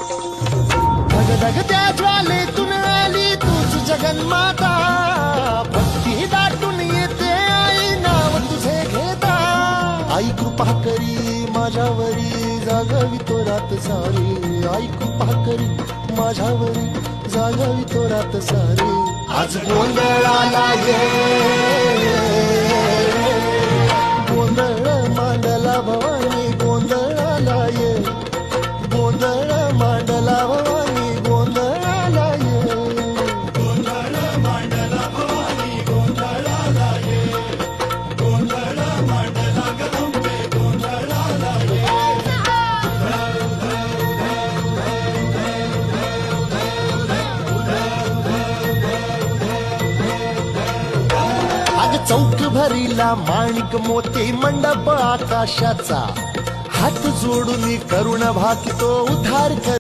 धगधगत्या ज्वालेतून आली तूच जगन्माता, भक्ती दाटून येते आई नाव तुझे घेता. आई कृपा करी माझ्यावरी जागावी तो रात सारी, आई कृपा करी माझ्यावरी जागावी तो रात सारी. आज गोंधळाला ये, गोंधळ मांडला भवानी गोंधळाला ये, गोंधळ मांडला भवानी गोंधळाला ये. गोंधळ मांडला भवानी गोंधळाला ये, गोंधळ मांडला गंगे गोंधळाला ये. आज चौक भरीला माणिक मोती मंडप आकाशाचा, हात जोडून करुण भाकितो उद्धार कर.